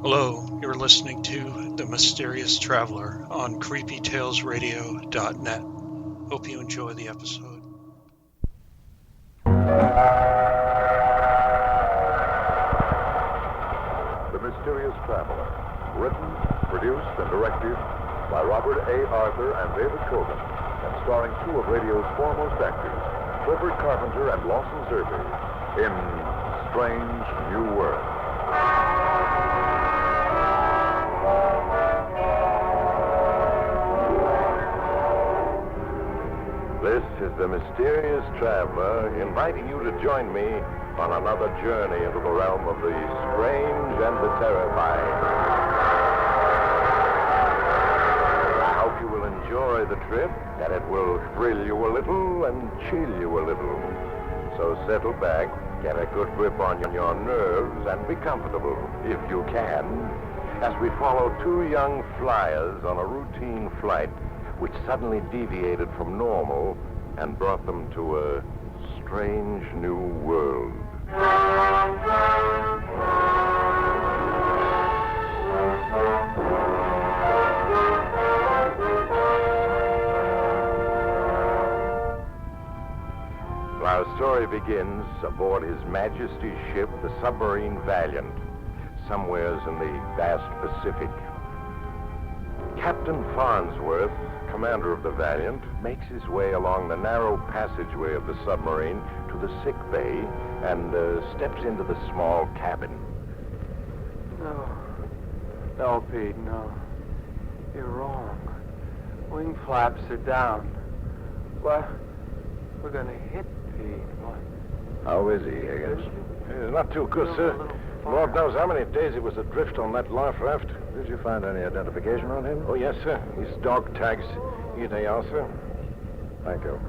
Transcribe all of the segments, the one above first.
Hello, you're listening to The Mysterious Traveler on creepytalesradio.net. Hope you enjoy the episode. The Mysterious Traveler, written, produced, and directed by Robert A. Arthur and David Cogan, and starring two of radio's foremost actors, Clifford Carpenter and Lawson Zerbe, in Strange New World. This is the Mysterious Traveler inviting you to join me on another journey into the realm of the strange and the terrifying. I hope you will enjoy the trip, that it will thrill you a little and chill you a little. So settle back, get a good grip on your nerves, and be comfortable, if you can, as we follow two young flyers on a routine flight which suddenly deviated from normal and brought them to a strange new world. Our story begins aboard His Majesty's ship, the submarine Valiant, somewheres in the vast Pacific. Captain Farnsworth, commander of the Valiant, makes his way along the narrow passageway of the submarine to the sick bay and steps into the small cabin. No, Pete, no. You're wrong. Wing flaps are down. What? We're gonna hit Pete. What? How is he, Higgins? He's not too good, sir. Lord knows how many days he was adrift on that life raft. Did you find any identification on him? Oh, yes, sir. His dog tags. Here they are, sir. Thank you.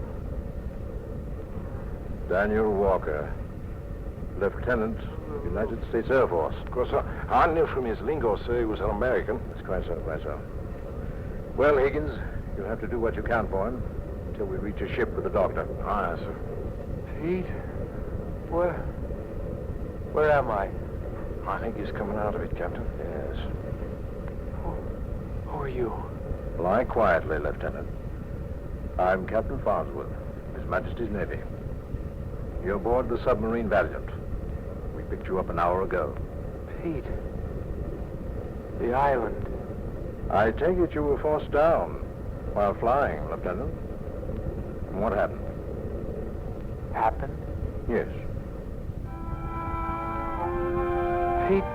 Daniel Walker, Lieutenant, United States Air Force. Of course, I knew from his lingo, sir, he was an American. That's quite so, quite so. Well, Higgins, you'll have to do what you can for him until we reach a ship with the doctor. Aye, sir. Pete? Where am I? I think he's coming out of it, Captain. Yes. Who are you? Lie quietly, Lieutenant. I'm Captain Farnsworth, His Majesty's Navy. You're aboard the submarine Valiant. We picked you up an hour ago. Pete. The island. I take it you were forced down while flying, Lieutenant. And what happened? Happened? Yes. Pete,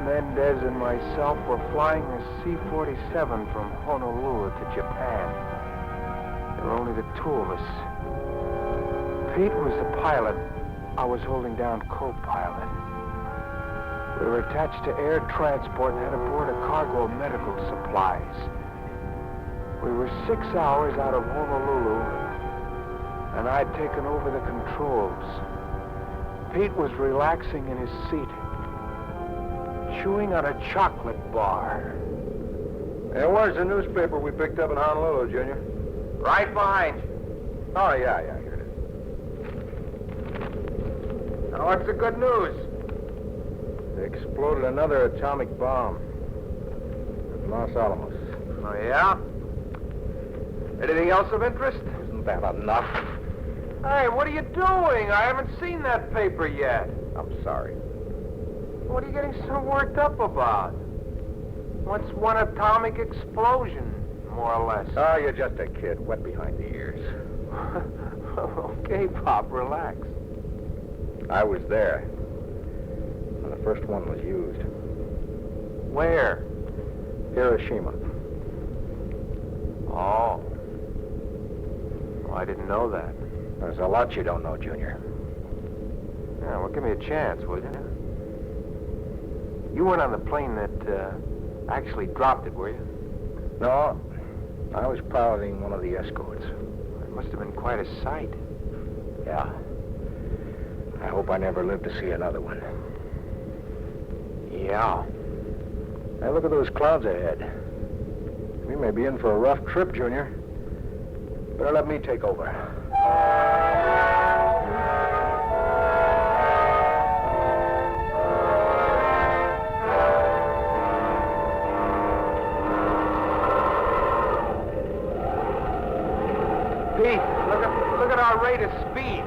Mendez, and myself were flying a C-47 from Honolulu to Japan. There were only the two of us. Pete was the pilot. I was holding down co-pilot. We were attached to air transport and had aboard a cargo of medical supplies. We were 6 hours out of Honolulu, and I'd taken over the controls. Pete was relaxing in his seat, chewing on a chocolate bar. Hey, where's the newspaper we picked up in Honolulu, Junior? Right behind. Oh, yeah, here it is. Now, what's the good news? They exploded another atomic bomb at Los Alamos. Oh, yeah? Anything else of interest? Isn't that enough? Hey, what are you doing? I haven't seen that paper yet. I'm sorry. What are you getting so worked up about? What's one atomic explosion, more or less? Oh, you're just a kid, wet behind the ears. Okay, Pop, relax. I was there when the first one was used. Where? Hiroshima. Oh. Well, I didn't know that. There's a lot you don't know, Junior. Yeah, well, give me a chance, will you? You weren't on the plane that actually dropped it, were you? No, I was piloting one of the escorts. It must have been quite a sight. Yeah. I hope I never live to see another one. Yeah. Hey, look at those clouds ahead. We may be in for a rough trip, Junior. Better let me take over. Pete, look at our rate of speed.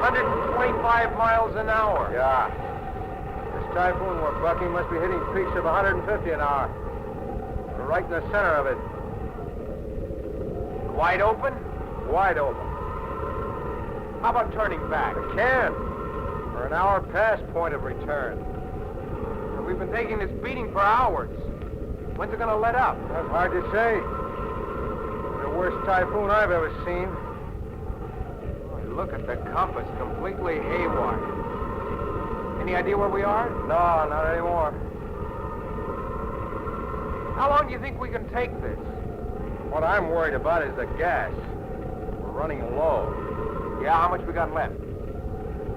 125 miles an hour. Yeah. This typhoon we're bucking must be hitting peaks of 150 an hour. We're right in the center of it. Wide open? Wide open. How about turning back? We can. We're an hour past point of return. We've been taking this beating for hours. When's it gonna let up? That's hard to say. The worst typhoon I've ever seen. Oh, look at the compass, completely haywire. Any idea where we are? No, not anymore. How long do you think we can take this? What I'm worried about is the gas. We're running low. Yeah, how much we got left?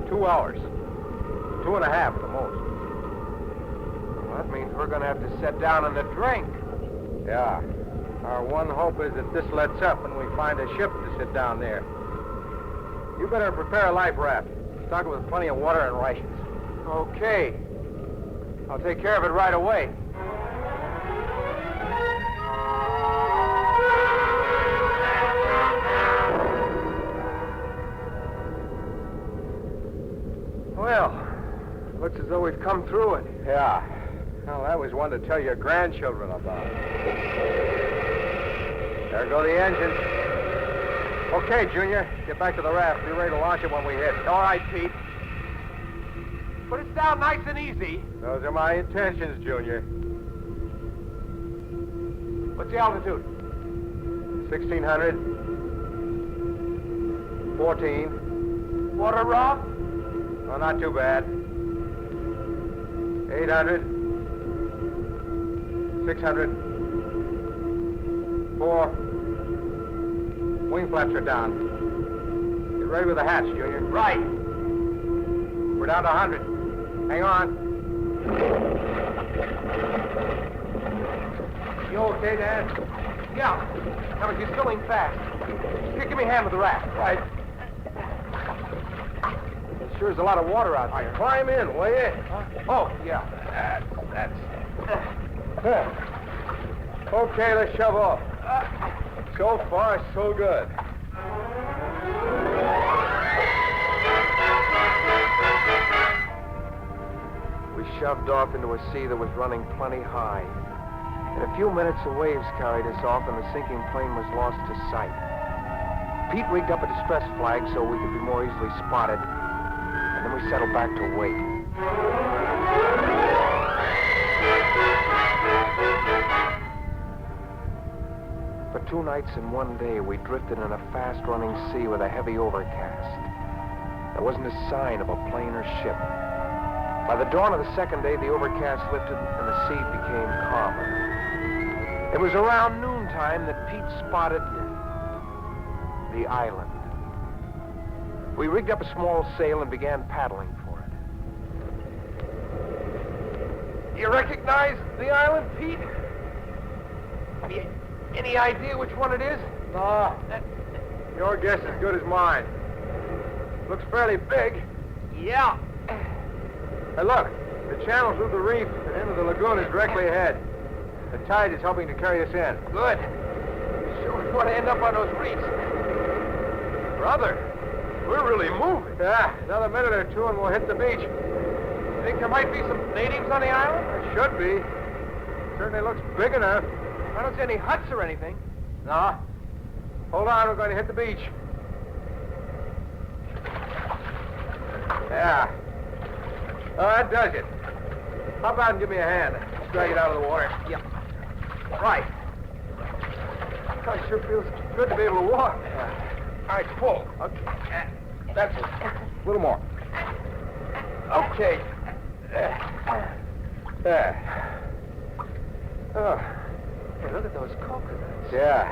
2 hours. 2.5 at the most. Well, that means we're gonna have to set down on the drink. Yeah. Our one hope is that this lets up and we find a ship to sit down there. You better prepare a life raft. Stock it with plenty of water and rations. Okay. I'll take care of it right away. Well, looks as though we've come through it. Yeah. Well, that was one to tell your grandchildren about. There go the engines. Okay, Junior. Get back to the raft. Be ready to launch it when we hit. All right, Pete. Put us down nice and easy. Those are my intentions, Junior. What's the altitude? 1,600. 14. Water rough? Oh, not too bad. 800. 600. 4. Wing flaps are down. Get ready with the hatch, Junior. Right. We're down to 100. Hang on. You okay, Dad? Yeah. Now, but you're still ain't fast. Just give me a hand with the raft. Right. There sure is a lot of water out there. Climb in, will you? Huh? Oh, yeah. That's... Okay, let's shove off. So far, so good. We shoved off into a sea that was running plenty high. In a few minutes, the waves carried us off, and the sinking plane was lost to sight. Pete rigged up a distress flag so we could be more easily spotted, and then we settled back to wait. For 2 nights and 1 day, we drifted in a fast-running sea with a heavy overcast. There wasn't a sign of a plane or ship. By the dawn of the second day, the overcast lifted and the sea became calmer. It was around noontime that Pete spotted the island. We rigged up a small sail and began paddling for it. You recognize the island, Pete? Any idea which one it is? No. Your guess is as good as mine. Looks fairly big. Yeah. Hey, look. The channel through the reef at the end of the lagoon is directly ahead. The tide is helping to carry us in. Good. Sure we want to end up on those reefs. Brother, we're really moving. Yeah, another minute or two and we'll hit the beach. You think there might be some natives on the island? There should be. Certainly looks big enough. I don't see any huts or anything. No. Hold on, we're going to hit the beach. Yeah. Oh, that does it. Hop out and give me a hand. Let's drag it out of the water. Yeah. Right. Oh, it sure feels good to be able to walk. All right, pull. Okay. That's it. A little more. Okay. There. Oh. Hey, look at those coconuts. Yeah.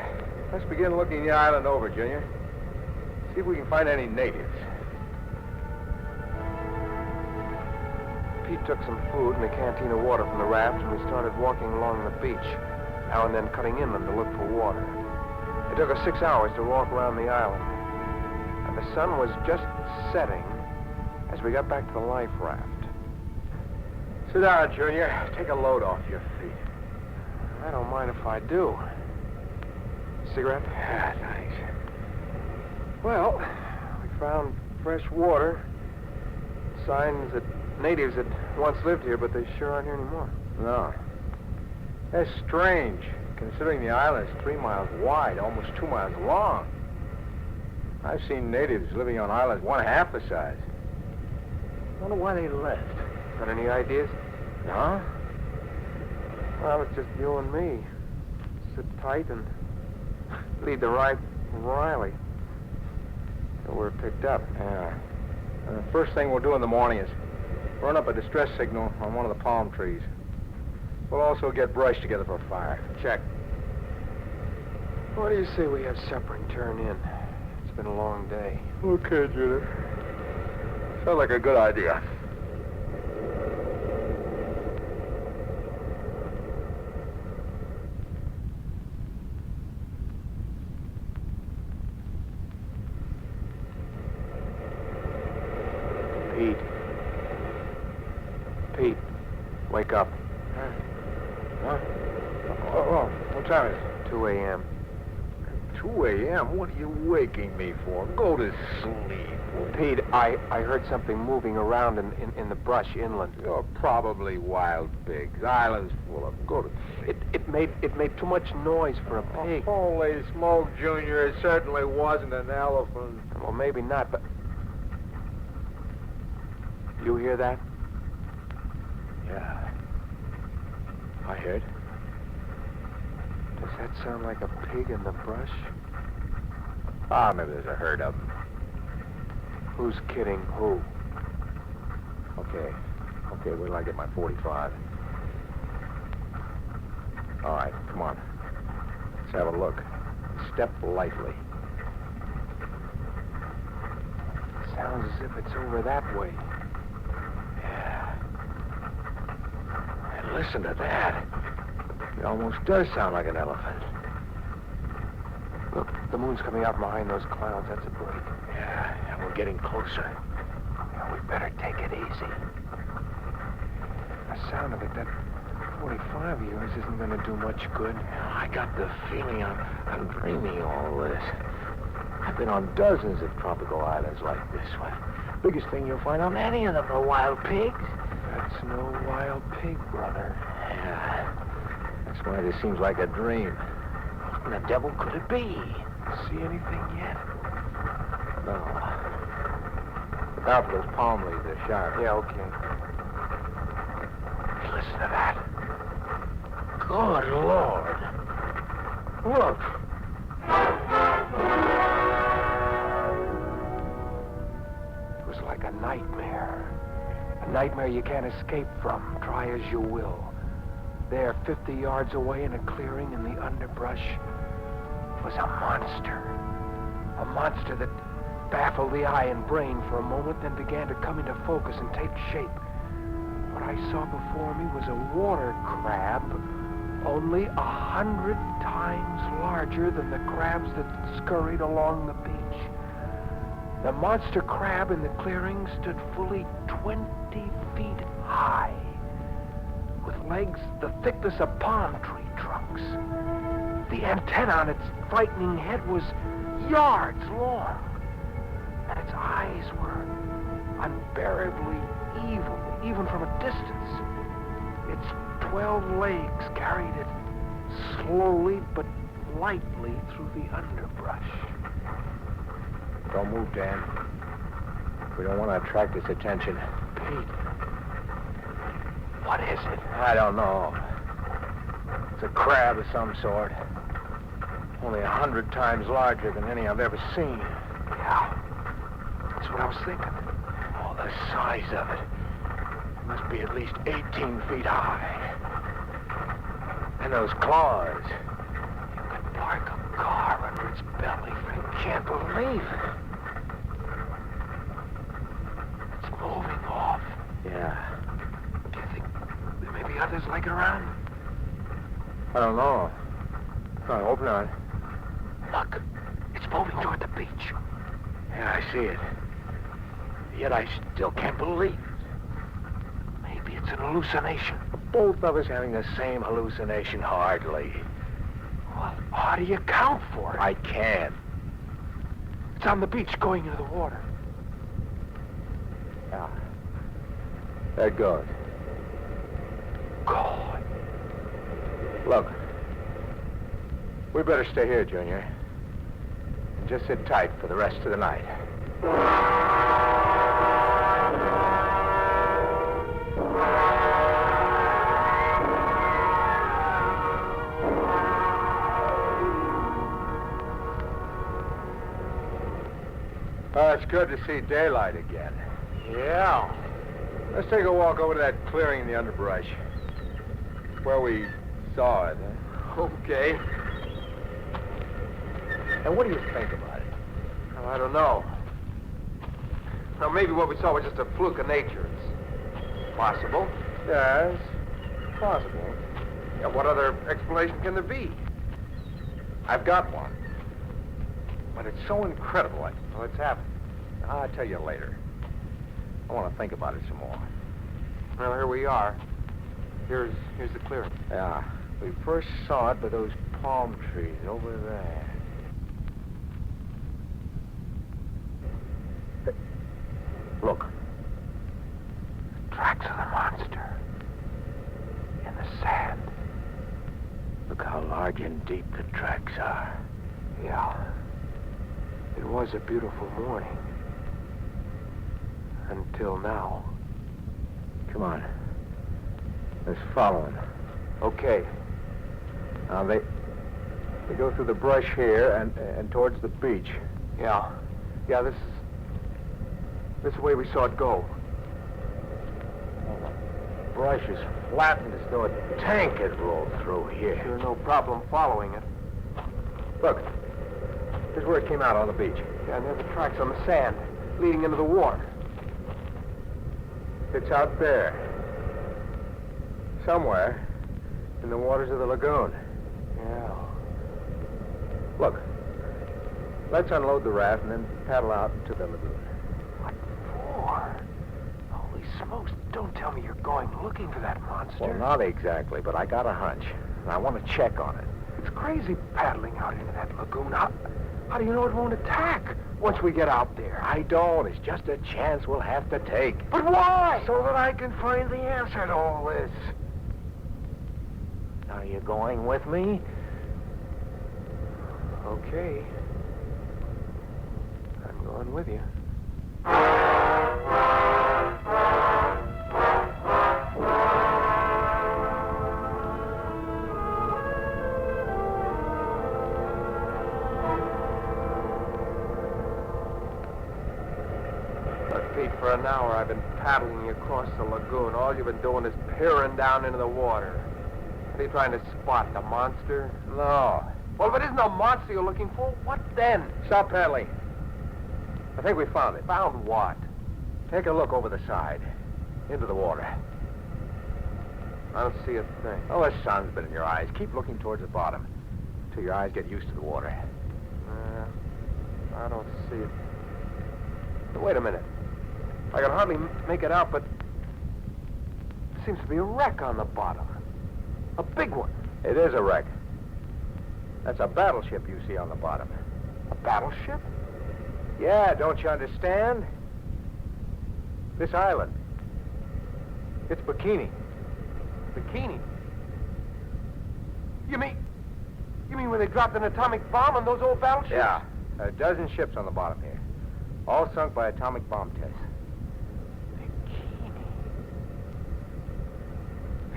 Let's begin looking the island over, Junior. See if we can find any natives. Pete took some food and a canteen of water from the raft, and we started walking along the beach, now and then cutting inland to look for water. It took us 6 hours to walk around the island, and the sun was just setting as we got back to the life raft. Sit down, Junior. Take a load off your feet. I don't mind if I do. Cigarette? Yeah, thanks. Well, we found fresh water. Signs that natives had once lived here, but they sure aren't here anymore. No. That's strange, considering the island's 3 miles wide, almost 2 miles long. I've seen natives living on islands 1/2 the size. Wonder why they left. Got any ideas? No? Well, it's just you and me. Sit tight and lead the right Riley. So we're picked up. Yeah. The first thing we'll do in the morning is run up a distress signal on one of the palm trees. We'll also get brush together for a fire. Check. What do you say we have supper and turn in? It's been a long day. Okay, Judith. Sounds like a good idea. Pete. Pete, wake up. Huh? Oh, what time is it? 2 a.m. 2 a.m.? What are you waking me for? Go to sleep. Pete, I heard something moving around in the brush inland. You're probably wild pigs. Island's full of them. Go to sleep. It made too much noise for a pig. Holy smoke, Junior. It certainly wasn't an elephant. Well, maybe not, but... You hear that? Yeah. I heard. Does that sound like a pig in the brush? Ah, maybe there's a herd of them. Who's kidding who? Okay, wait till I get my 45. All right, come on. Let's have a look. Step lightly. Sounds as if it's over that way. Yeah. And listen to that. It almost does sound like an elephant. Look, the moon's coming out behind those clouds. That's a break. Yeah, and we're getting closer. Yeah, we better take it easy. The sound of it, that 45 of yours isn't going to do much good. I got the feeling I'm dreaming all this. I've been on dozens of tropical islands like this one. Biggest thing you'll find on any of them are wild pigs. That's no wild pig, brother. Yeah, that's why this seems like a dream. What the devil could it be? See anything yet? No. Look out for those palm leaves, they're sharp. Yeah, okay. Listen to that. Good Lord. Look. It was like a nightmare. A nightmare you can't escape from, try as you will. There, 50 yards away in a clearing in the underbrush, was a monster. A monster that baffled the eye and brain for a moment, then began to come into focus and take shape. What I saw before me was a water crab, only 100 times larger than the crabs that scurried along the beach. The monster crab in the clearing stood fully 20 feet high, with legs the thickness of palm tree trunks. The antenna on its frightening head was yards long, and its eyes were unbearably evil, even from a distance. Its 12 legs carried it slowly but lightly through the underbrush. Don't move, Dan. We don't want to attract its attention. Pete, what is it? I don't know. It's a crab of some sort. Only 100 times larger than any I've ever seen. Yeah, that's what I was thinking. Oh, the size of it. It must be at least 18 feet high. And those claws. You could park a car under its belly. I can't believe it. It's moving off. Yeah. Do you think there may be others like it around? I don't know. I hope not. Look, it's moving toward the beach. Yeah, I see it. Yet I still can't believe it. Maybe it's an hallucination. Both of us having the same hallucination, hardly. Well, how do you account for it? I can't. It's on the beach going into the water. Yeah. There it goes. God. Look, we better stay here, Junior. And just sit tight for the rest of the night. Oh, it's good to see daylight again. Yeah. Let's take a walk over to that clearing in the underbrush. Where we saw it, huh? Okay. And what do you think about it? Well, I don't know. Now, maybe what we saw was just a fluke of nature. It's possible. Yes, possible. Yeah, what other explanation can there be? I've got one. But it's so incredible. Well, it's happened. I'll tell you later. I want to think about it some more. Well, here we are. Here's the clearing. Yeah, we first saw it by those palm trees over there. Hey, look. Tracks of the monster. In the sand. Look how large and deep the tracks are. Yeah. It was a beautiful morning. Until now. Come on. Let's follow him. Okay. Now, they go through the brush here and towards the beach. Yeah. Yeah, this is the way we saw it go. The brush is flattened as though a tank had rolled through here. Sure, no problem following it. Look. Here's where it came out on the beach. Yeah, and there's the tracks on the sand leading into the water. It's out there. Somewhere in the waters of the lagoon. Yeah. Look. Let's unload the raft and then paddle out into the lagoon. What for? Holy smokes, don't tell me you're going looking for that monster. Well, not exactly, but I got a hunch. And I want to check on it. It's crazy paddling out into that lagoon. How do you know it won't attack once we get out there? I don't. It's just a chance we'll have to take. But why? So that I can find the answer to all this. Are you going with me? Okay. I'm going with you. For an hour, I've been paddling you across the lagoon. All you've been doing is peering down into the water. What are you trying to spot, the monster? No. Well, if it isn't a monster you're looking for, what then? Stop paddling. I think we found it. Found what? Take a look over the side. Into the water. I don't see a thing. Oh, the sun's been in your eyes. Keep looking towards the bottom. Till your eyes get used to the water. I don't see it. But wait a minute. I can hardly make it out, but there seems to be a wreck on the bottom. A big one. It is a wreck. That's a battleship you see on the bottom. A battleship? Yeah, don't you understand? This island. It's Bikini. Bikini? You mean when they dropped an atomic bomb on those old battleships? Yeah. A dozen ships on the bottom here. All sunk by atomic bomb tests.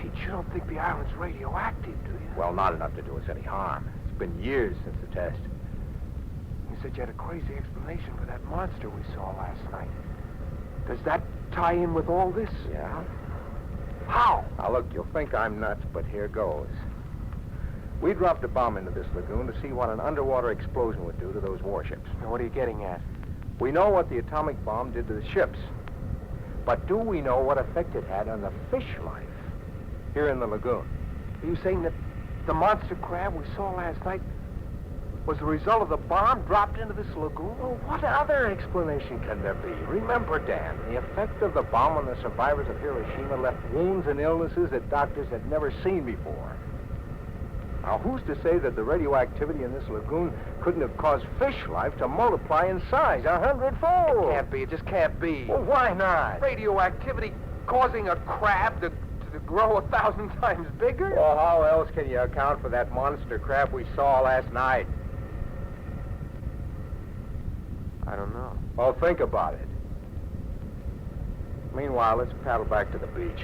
Pete, you don't think the island's radioactive, do you? Well, not enough to do us any harm. It's been years since the test. You said you had a crazy explanation for that monster we saw last night. Does that tie in with all this? Yeah? How? Now, look, you'll think I'm nuts, but here goes. We dropped a bomb into this lagoon to see what an underwater explosion would do to those warships. Now, what are you getting at? We know what the atomic bomb did to the ships. But do we know what effect it had on the fish life here in the lagoon? Are you saying that the monster crab we saw last night was the result of the bomb dropped into this lagoon? Well, what other explanation can there be? Remember, Dan, the effect of the bomb on the survivors of Hiroshima left wounds and illnesses that doctors had never seen before. Now, who's to say that the radioactivity in this lagoon couldn't have caused fish life to multiply in size 100-fold? Can't be. It just can't be. Well, why not? Radioactivity causing a crab to grow 1,000 times bigger? Well, how else can you account for that monster crab we saw last night? I don't know. Well, think about it. Meanwhile, let's paddle back to the beach.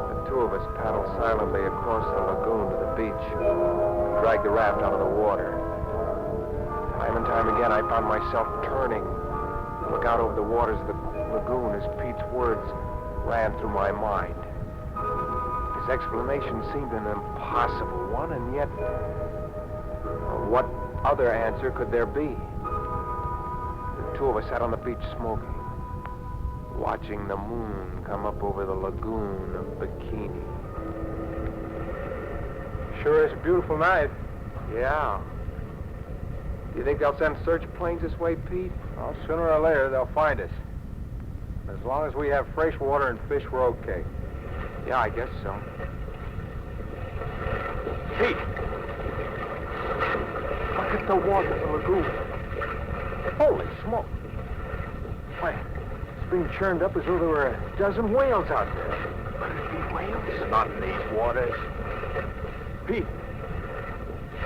The two of us paddled silently across the lagoon to the beach and dragged the raft out of the water. Time and time again, I found myself turning to look out over the waters of the lagoon as Pete's words ran through my mind. His explanation seemed an impossible one, and yet, what other answer could there be? The two of us sat on the beach smoking, watching the moon come up over the lagoon of Bikini. Sure is a beautiful night. Yeah. Do you think they'll send search planes this way, Pete? Well, sooner or later, they'll find us. As long as we have fresh water and fish, we're okay. Yeah, I guess so. Pete! Look at the water of the lagoon. Holy smoke! Why, it's being churned up as though there were a dozen whales out there. Could it be whales? Not in these waters. Pete,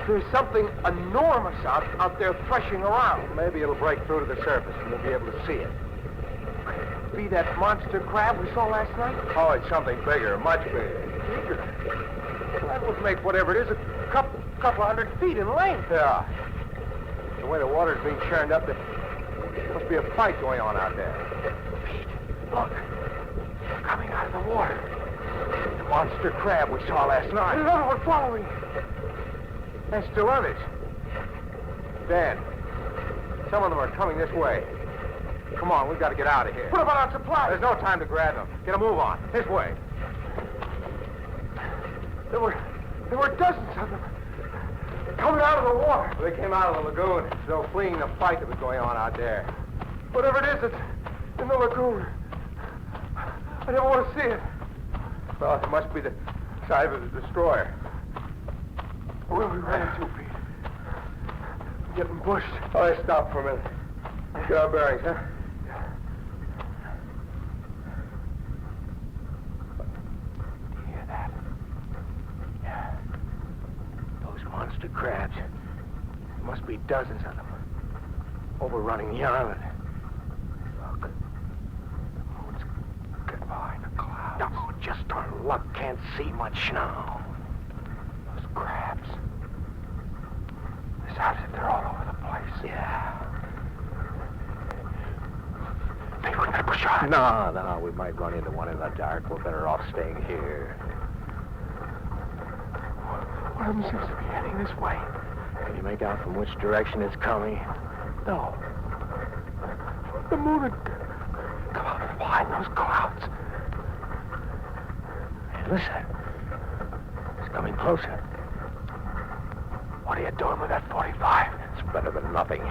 there's something enormous out there threshing around. Maybe it'll break through to the surface and we'll be able to see it. Be that monster crab we saw last night? Oh, it's something bigger, much bigger. Bigger? Well, that would make whatever it is a couple 100 feet in length. Yeah. The way the water's being churned up, there must be a fight going on out there. Pete, look. They're coming out of the water. The monster crab we saw last night. There's another one following. There's still others. Dan, some of them are coming this way. Come on, we've got to get out of here. What about our supplies? There's no time to grab them. Get a move on. This way. There were dozens of them coming out of the water. They came out of the lagoon, as though fleeing the fight that was going on out there. Whatever it is, it's in the lagoon. I don't want to see it. Well, it must be the side of the destroyer. Where we ran to, Pete? Getting bushed. Oh, let's stop for a minute. Get our bearings, huh? Do you hear that? Yeah. Those monster crabs. There must be dozens of them. Overrunning the island. Look. The moon's getting behind the clouds. Oh, just our luck. Can't see much now. Those crabs. It sounds like they're all over the place. Yeah. Pete, we gotta push on. No, we might run into one in the dark. We're better off staying here. One of them seems to be heading this way. Can you make out from which direction it's coming? No. The moon had come out from behind those clouds. Hey, listen. It's coming closer. What are you doing with that 45? It's better than nothing.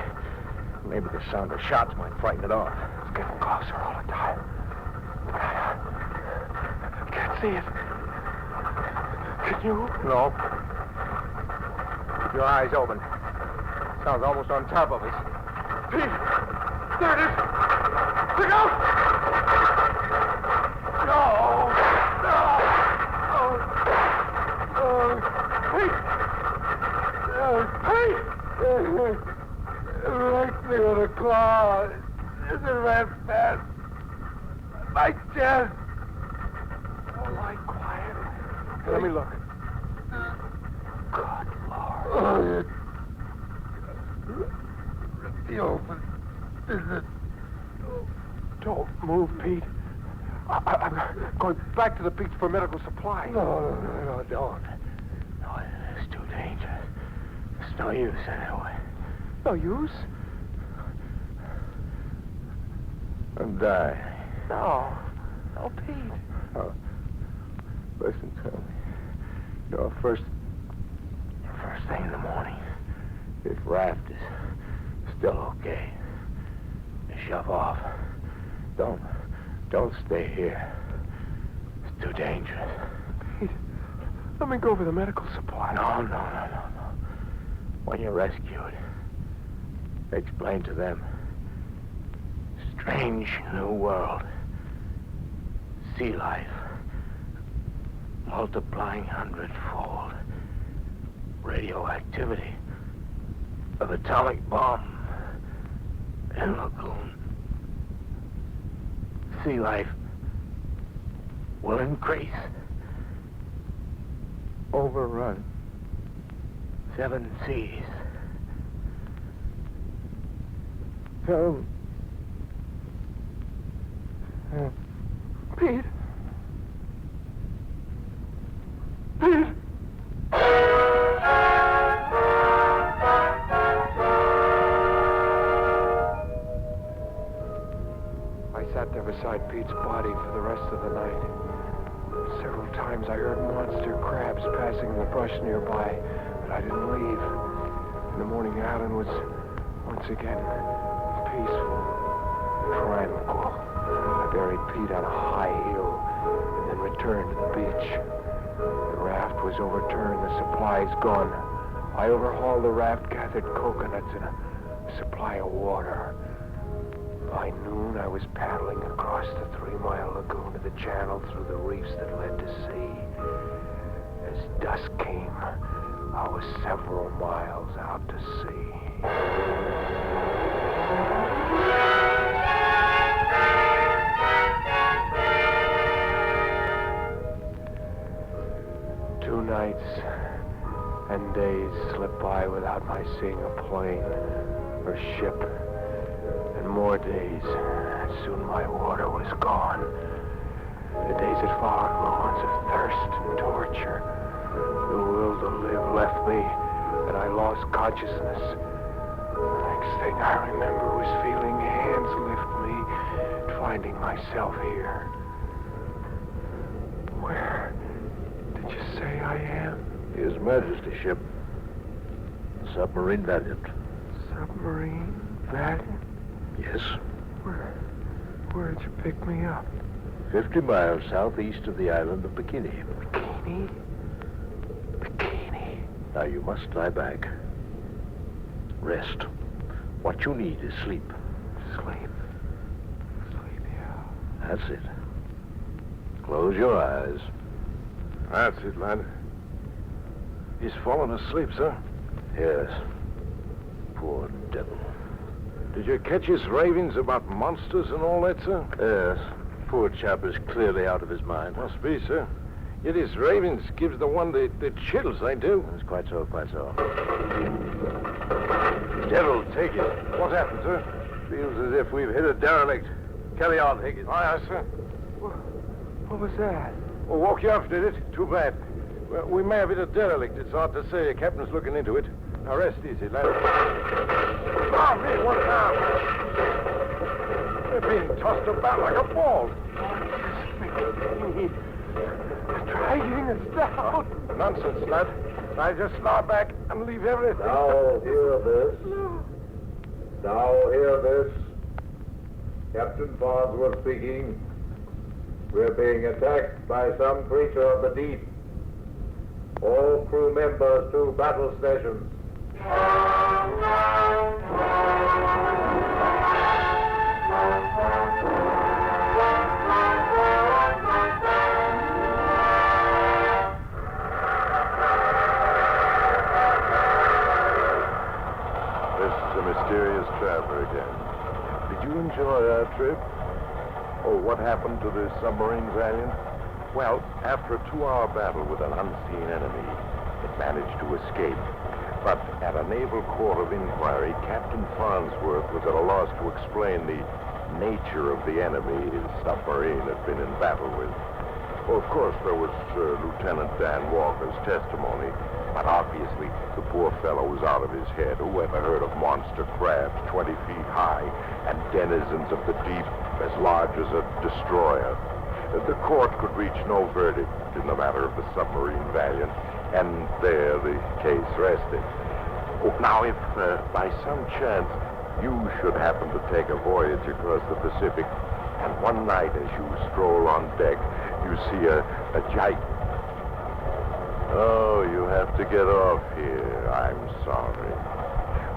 Maybe the sound of shots might frighten it off. It's getting closer all the time. But I can't see it. Can you? No. Keep your eyes open. Sounds almost on top of us. Pete! There it is! Look out! No! Pete! Like me with a claw. It ran fast. My chest. Oh, lie quiet. Let me look. Good Lord. Oh, The open. Is it? Don't move, Pete. I'm going back to the beach for medical supplies. No, don't. No, it's too dangerous. It's no use anyway. No use? I'm dying. No, Pete. Oh, listen to me. You know, first thing in the morning, this raft is still okay. You shove off. Don't stay here. It's too dangerous. Pete, let me go for the medical supply. No. When you're rescued, explain to them. Strange new world. Sea life. Multiplying hundredfold. Radioactivity of atomic bomb in lagoon. Sea life will increase. Overrun 7 seas. So, Pete. Pete. I sat there beside Pete's body for the rest of the night. Several times I heard monster crabs passing in the brush nearby, but I didn't leave. In the morning, Alan was once again peaceful, tranquil. I buried Pete on a high hill and then returned to the beach. The raft was overturned, the supplies gone. I overhauled the raft, gathered coconuts and a supply of water. By noon, I was paddling across the 3-mile lagoon to the channel through the reefs that led to sea. As dusk came, I was several miles out to sea. 2 nights and days slipped by without my seeing a plane or ship. And more days. Soon my water was gone. The days that followed were ones of thirst and torture. The will to live left me, and I lost consciousness. The next thing I remember was feeling hands lift me and finding myself here. Where did you say I am? His Majesty's ship. The submarine Valiant. Submarine? Valiant? Yes. Where'd you pick me up? 50 miles southeast of the island of Bikini. Bikini? Bikini? Now you must lie back. Rest. What you need is sleep. Sleep, yeah. That's it. Close your eyes. That's it, lad. He's fallen asleep, sir. Yes. Poor devil. Did you catch his ravings about monsters and all that, sir? Yes. Poor chap is clearly out of his mind. Must be, sir. Yet his ravings gives the one the chills, they do. It's quite so, quite so. Devil, take it. What happened, sir? Feels as if we've hit a derelict. Carry on, Higgins. Aye, aye, sir. What was that? Well, woke you up, did it? Too bad. Well, we may have hit a derelict. It's hard to say. The captain's looking into it. Now, rest easy, lad. Oh, me, what now? They're being tossed about like a ball. Dragging us down. Nonsense, lad. I just lie back and leave everything. Now hear this. Now hear this. Captain Farnsworth speaking. We're being attacked by some creature of the deep. All crew members to battle stations. Mysterious traveler again. Did you enjoy our trip? Oh, what happened to the submarine Valiant? Well, after a 2-hour battle with an unseen enemy, it managed to escape. But at a naval court of inquiry, Captain Farnsworth was at a loss to explain the nature of the enemy his submarine had been in battle with. Well, of course, there was Lieutenant Dan Walker's testimony, but obviously the poor fellow was out of his head. Who ever heard of monster crabs 20 feet high and denizens of the deep as large as a destroyer? The court could reach no verdict in the matter of the submarine Valiant, and there the case rested. Oh, now, if by some chance you should happen to take a voyage across the Pacific, and one night as you stroll on deck, you see a giant. Oh, you have to get off here. I'm sorry.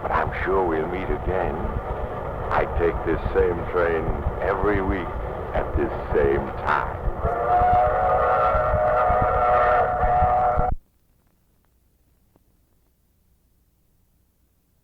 But I'm sure we'll meet again. I take this same train every week at this same time.